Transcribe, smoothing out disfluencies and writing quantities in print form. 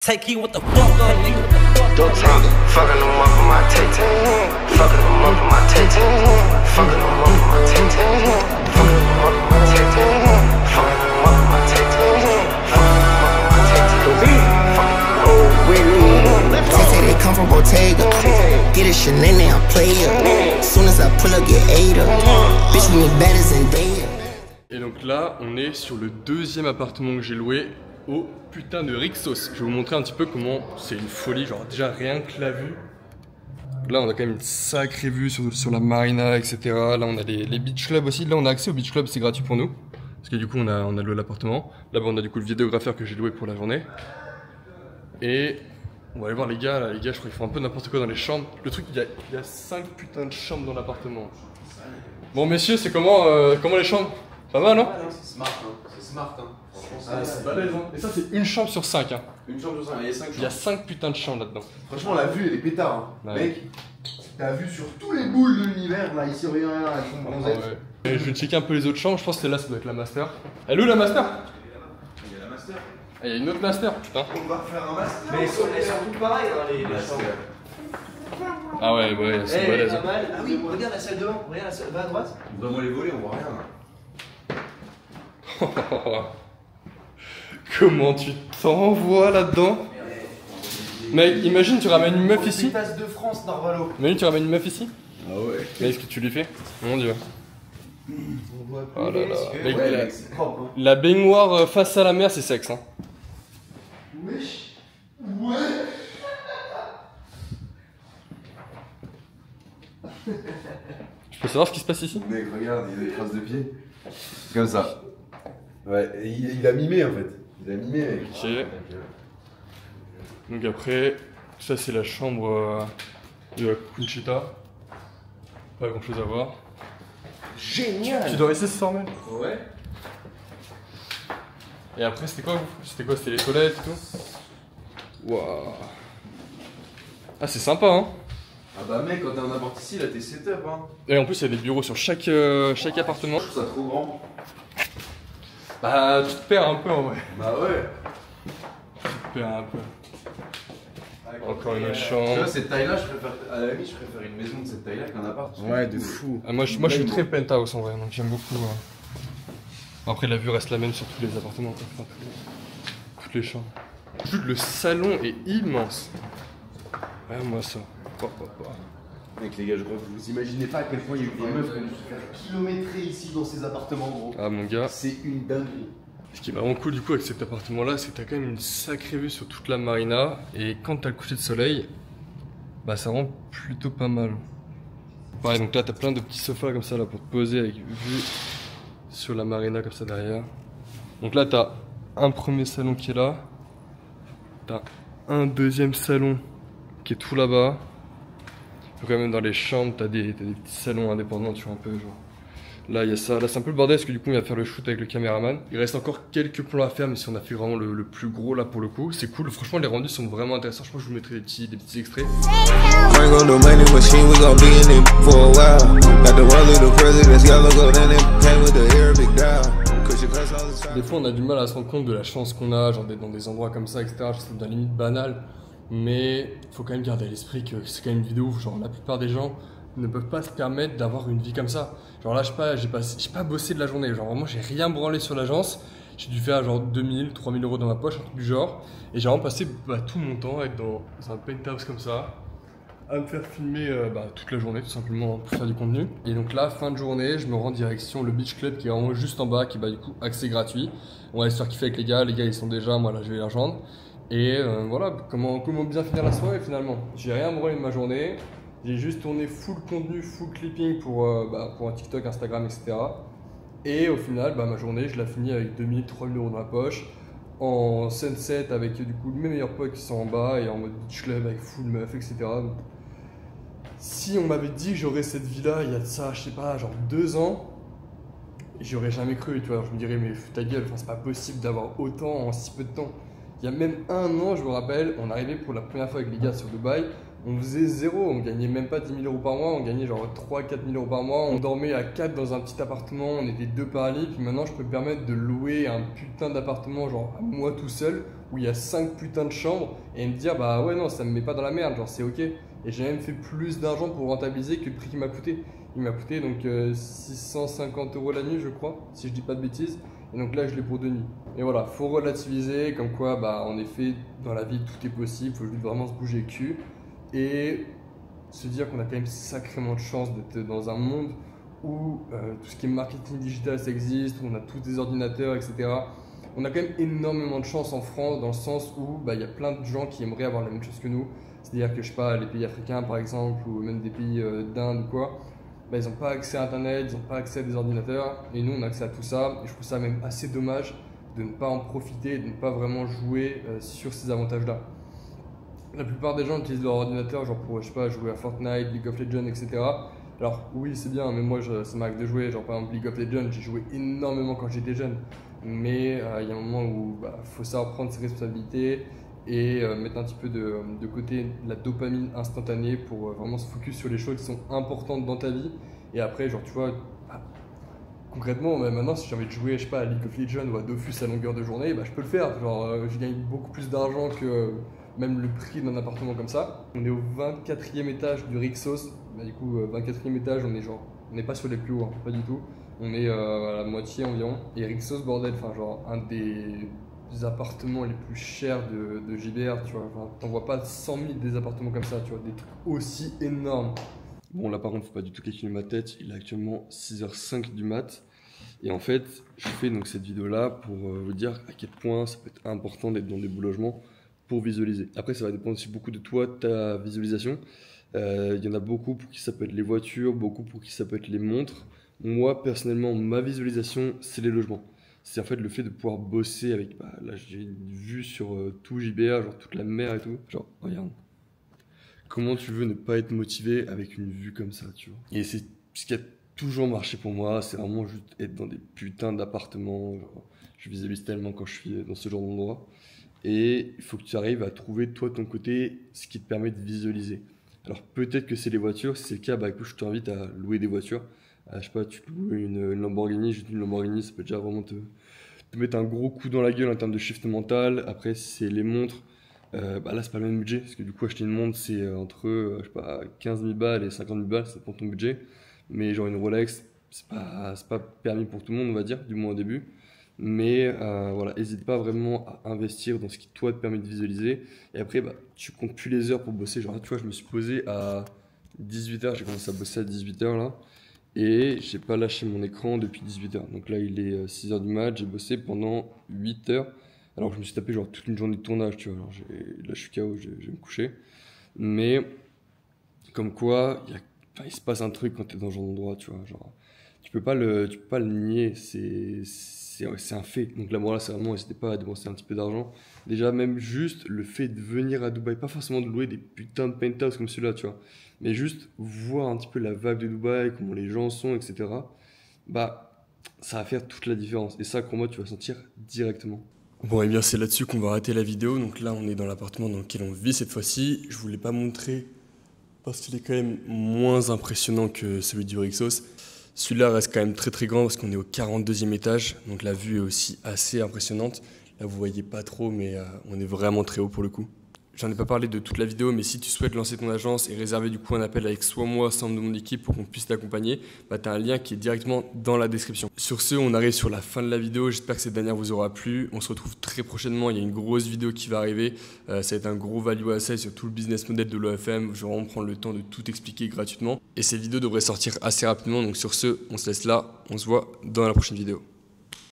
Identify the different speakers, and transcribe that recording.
Speaker 1: Take you what the fuck up, nigga.
Speaker 2: Don't talk, fucking them up on my tay-tay. Fucking them up on my tay-tay. Fucking them up on my tay-tay. Fucking them up on my tay-tay. Fucking them up on my tay-tay. Fucking them up on my tay-tay. Oh, really?
Speaker 3: Tay-tay, they come from Bottega. Get a Chanel, now player. Soon as I pull up, get Ada. Bitch, we need better than Data.
Speaker 4: Et donc là, on est sur le deuxième appartement que j'ai loué au putain de Rixos. Je vais vous montrer un petit peu comment c'est une folie, genre déjà rien que la vue. Là, on a quand même une sacrée vue sur la marina, etc. Là, on a les beach clubs aussi. Là, on a accès au beach club, c'est gratuit pour nous. Parce que du coup, on a loué l'appartement. Là-bas, on a du coup le vidéographeur que j'ai loué pour la journée. Et on va aller voir les gars. Là, les gars, je crois qu'ils font un peu n'importe quoi dans les chambres. Le truc, il y a 5 putains de chambres dans l'appartement. Bon, messieurs, c'est comment les chambres? Pas mal, non?
Speaker 5: C'est smart, hein. C'est smart, hein.
Speaker 4: Ah, c'est balèze, hein. Et ça, c'est une chambre sur 5, hein.
Speaker 5: Une chambre sur 5, il y a 5 chambres.
Speaker 4: Il y a 5 putains de chambres là-dedans.
Speaker 5: Franchement, la vue, elle est pétard, hein.
Speaker 4: Ouais.
Speaker 5: Mec, t'as vu sur tous les boules de l'univers, là, ici, rien, elles sont bronzettes.
Speaker 4: Ouais. Et je vais checker un peu les autres chambres. Je pense que là, ça doit être la master. Elle est où la master?
Speaker 5: Il y a la master.
Speaker 4: Ah, il y a une autre master, putain.
Speaker 5: On va faire un master.
Speaker 6: Mais elles sont toutes pareilles, hein, les chambres.
Speaker 4: Ah ouais, ouais, c'est balèze.
Speaker 6: Pas mal. Ah oui, regarde la salle de bain, regarde la salle, va à droite.
Speaker 5: Donne-moi les volets, on voit rien, là.
Speaker 4: Comment tu t'envoies là-dedans? Mec, imagine tu ramènes une meuf ici.
Speaker 6: Tasse de France, Narvalo.
Speaker 4: Imagine tu ramènes une meuf ici.
Speaker 5: Ah ouais.
Speaker 4: Mais est-ce que tu lui fais? Mon dieu.
Speaker 6: On voit
Speaker 4: Oh là là. Mec,
Speaker 5: Ouais,
Speaker 4: la,
Speaker 5: mec, c'est propre, hein.
Speaker 4: la baignoire face à la mer, c'est sexe, hein.
Speaker 5: Wesh. Ouais.
Speaker 4: Je peux savoir ce qui se passe ici?
Speaker 5: Mec, regarde, il y a des traces de pieds. Comme ça. Ouais, et il a mimé en fait. Il a mimé, mec.
Speaker 4: Ok. Donc après, ça c'est la chambre de la Conchita. Pas grand chose à voir.
Speaker 5: Génial.
Speaker 4: Tu dois rester ce soir même?
Speaker 5: Ouais.
Speaker 4: Et après c'était quoi? C'était quoi? C'était les toilettes et tout? Waouh. Ah c'est sympa hein.
Speaker 5: Ah bah mec, quand t'es en appart ici, là t'es setup, hein.
Speaker 4: Et en plus il y a des bureaux sur chaque appartement.
Speaker 5: Je trouve ça trop grand.
Speaker 4: Bah tu te perds un peu en vrai.
Speaker 5: Bah ouais.
Speaker 4: Tu te perds un peu. Encore une autre
Speaker 5: Tu
Speaker 4: chambre.
Speaker 5: vois, cette taille-là, à la limite, je préfère une maison de cette taille-là qu'un appart.
Speaker 7: Ouais, de fou.
Speaker 4: Ah, moi je suis très penthouse en vrai, donc j'aime beaucoup. Après la vue reste la même sur tous les appartements, quoi. Enfin, toutes les chambres. Juste le salon est immense. Ouais, moi ça.
Speaker 5: Mec, les gars, je crois que vous imaginez pas à quel point il y a eu des meufs qui ont dû se faire kilométrer ici dans ces appartements, gros.
Speaker 4: Ah mon gars.
Speaker 5: C'est une dinguerie.
Speaker 4: Ce qui est vraiment cool du coup avec cet appartement là, c'est que t'as quand même une sacrée vue sur toute la marina. Et quand t'as le coucher de soleil, bah ça rend plutôt pas mal. Pareil, donc là t'as plein de petits sofas comme ça là pour te poser avec vue sur la marina comme ça derrière. Donc là t'as un premier salon qui est là. T'as un deuxième salon qui est tout là-bas. Quand même dans les chambres t'as des petits salons indépendants, tu vois un peu genre. Là il y a ça, là c'est un peu le bordel parce que du coup on vient faire le shoot avec le caméraman. Il reste encore quelques plans à faire mais si on a fait vraiment le plus gros là pour le coup, c'est cool. Franchement les rendus sont vraiment intéressants, je pense que je vous mettrai des petits extraits. Des fois on a du mal à se rendre compte de la chance qu'on a, genre d'être dans des endroits comme ça, etc. Je trouve dans la limite banal, mais faut quand même garder à l'esprit que c'est quand même une vidéo où genre la plupart des gens ne peuvent pas se permettre d'avoir une vie comme ça. Genre là, je sais pas, j'ai pas bossé de la journée. Genre vraiment, j'ai rien branlé sur l'agence. J'ai dû faire genre 2000, 3000 euros dans ma poche, un truc du genre. Et j'ai vraiment passé tout mon temps à être dans un penthouse comme ça, à me faire filmer toute la journée tout simplement pour faire du contenu. Et donc là, fin de journée, je me rends direction le beach club qui est vraiment juste en bas, qui est du coup accès gratuit. On va aller se faire kiffer avec les gars ils sont déjà, moi là je vais les rejoindre. Et voilà, comment bien finir la soirée finalement. J'ai rien branlé de ma journée. J'ai juste tourné full contenu, full clipping pour un TikTok, Instagram, etc. Et au final, ma journée, je l'ai finie avec 2000, 3000 euros dans la poche, en sunset avec du coup mes meilleurs potes qui sont en bas et en mode beach club avec full meuf, etc. Donc, si on m'avait dit que j'aurais cette vie-là il y a de ça, je sais pas, genre 2 ans, j'y aurais jamais cru, tu vois. Je me dirais, mais ta gueule, c'est pas possible d'avoir autant en si peu de temps. Il y a même un an, je me rappelle, on arrivait pour la première fois avec les gars sur Dubaï, on faisait zéro, on gagnait même pas 10 000 € par mois, on gagnait genre 3-4 000 € par mois, on dormait à 4 dans un petit appartement, on était 2 par lit, puis maintenant je peux me permettre de louer un putain d'appartement genre à moi tout seul, où il y a 5 putains de chambres, et me dire bah ouais non, ça me met pas dans la merde, genre c'est ok. Et j'ai même fait plus d'argent pour rentabiliser que le prix qu'il m'a coûté. Il m'a coûté donc 650 € la nuit je crois, si je dis pas de bêtises. Et donc là je l'ai pour 2 nuits. Et voilà, faut relativiser, comme quoi bah en effet dans la vie tout est possible, faut juste vraiment se bouger le cul. Et se dire qu'on a quand même sacrément de chance d'être dans un monde où tout ce qui est marketing digital ça existe, où on a tous des ordinateurs, etc. On a quand même énormément de chance en France dans le sens où bah, y a plein de gens qui aimeraient avoir la même chose que nous. C'est-à-dire que je sais pas, les pays africains par exemple, ou même des pays d'Inde ou quoi, bah, ils n'ont pas accès à internet, ils n'ont pas accès à des ordinateurs, et nous on a accès à tout ça. Et je trouve ça même assez dommage de ne pas en profiter, de ne pas vraiment jouer sur ces avantages-là. La plupart des gens utilisent leur ordinateur genre pour, je sais pas, jouer à Fortnite, League of Legends, etc. Alors oui c'est bien, mais moi ça m'arrive de jouer, genre par exemple League of Legends, j'ai joué énormément quand j'étais jeune. Mais il y a un moment où faut savoir prendre ses responsabilités et mettre un petit peu de côté la dopamine instantanée pour vraiment se focus sur les choses qui sont importantes dans ta vie. Et après genre tu vois, concrètement, maintenant, si j'ai envie de jouer, je sais pas, à League of Legends ou à Dofus à longueur de journée, je peux le faire. Genre, je gagne beaucoup plus d'argent que même le prix d'un appartement comme ça. On est au 24e étage du Rixos. Du coup, 24e étage, on n'est pas sur les plus hauts, hein, pas du tout. On est à la moitié environ. Et Rixos, bordel, enfin, genre, un des appartements les plus chers de JBR, tu vois. Enfin, t'en vois pas 100 000 des appartements comme ça, tu vois, des trucs aussi énormes. Bon, là par contre, faut pas du tout calculer ma tête. Il est actuellement 6h05 du mat. Et en fait, je fais donc cette vidéo là pour vous dire à quel point ça peut être important d'être dans des beaux logements pour visualiser. Après, ça va dépendre aussi beaucoup de toi, de ta visualisation. Il y en a beaucoup pour qui ça peut être les voitures, beaucoup pour qui ça peut être les montres. Moi, personnellement, ma visualisation, c'est les logements. C'est en fait le fait de pouvoir bosser avec. Là, j'ai une vue sur tout JBR, genre toute la mer et tout. Genre, regarde. Comment tu veux ne pas être motivé avec une vue comme ça, tu vois. Et c'est ce qui a toujours marché pour moi, c'est vraiment juste être dans des putains d'appartements. Je visualise tellement quand je suis dans ce genre d'endroit. Et il faut que tu arrives à trouver, toi, de ton côté, ce qui te permet de visualiser. Alors, peut-être que c'est les voitures. Si c'est le cas, écoute, je t'invite à louer des voitures. Je sais pas, tu loues une Lamborghini, juste une Lamborghini, ça peut déjà vraiment te mettre un gros coup dans la gueule en termes de shift mental. Après, si c'est les montres, là c'est pas le même budget, parce que du coup acheter une montre c'est entre je sais pas, 15 000 balles et 50 000 balles, ça dépend de ton budget. Mais genre une Rolex, c'est pas permis pour tout le monde, on va dire, du moins au début. Mais voilà, n'hésite pas vraiment à investir dans ce qui toi te permet de visualiser. Et après, tu comptes plus les heures pour bosser. Genre tu vois, je me suis posé à 18h, j'ai commencé à bosser à 18h là. Et j'ai pas lâché mon écran depuis 18h. Donc là il est 6h du mat, j'ai bossé pendant 8h. Alors je me suis tapé genre toute une journée de tournage, tu vois. Alors, là je suis KO, je vais me coucher. Mais comme quoi, il se passe un truc quand tu es dans ce genre d'endroit, tu vois. Genre, tu peux pas le nier, c'est un fait. Donc là, c'est vraiment, n'hésitez pas à dépenser un petit peu d'argent. Déjà, même juste le fait de venir à Dubaï, pas forcément de louer des putains de penthouse comme celui-là, tu vois. Mais juste voir un petit peu la vibe de Dubaï, comment les gens sont, etc. Ça va faire toute la différence. Et ça, crois-moi, tu vas sentir directement. Bon, et bien c'est là-dessus qu'on va arrêter la vidéo. Donc là, on est dans l'appartement dans lequel on vit cette fois-ci. Je ne vous l'ai pas montré parce qu'il est quand même moins impressionnant que celui du Rixos. Celui-là reste quand même très très grand parce qu'on est au 42e étage. Donc la vue est aussi assez impressionnante. Là, vous voyez pas trop, mais on est vraiment très haut pour le coup. J'en ai pas parlé de toute la vidéo, mais si tu souhaites lancer ton agence et réserver du coup un appel avec soit moi, soit membre de mon équipe pour qu'on puisse t'accompagner, tu as un lien qui est directement dans la description. Sur ce, on arrive sur la fin de la vidéo. J'espère que cette dernière vous aura plu. On se retrouve très prochainement. Il y a une grosse vidéo qui va arriver. Ça va être un gros value assay sur tout le business model de l'OFM. Je vais vraiment prendre le temps de tout expliquer gratuitement. Et cette vidéo devrait sortir assez rapidement. Donc sur ce, on se laisse là. On se voit dans la prochaine vidéo.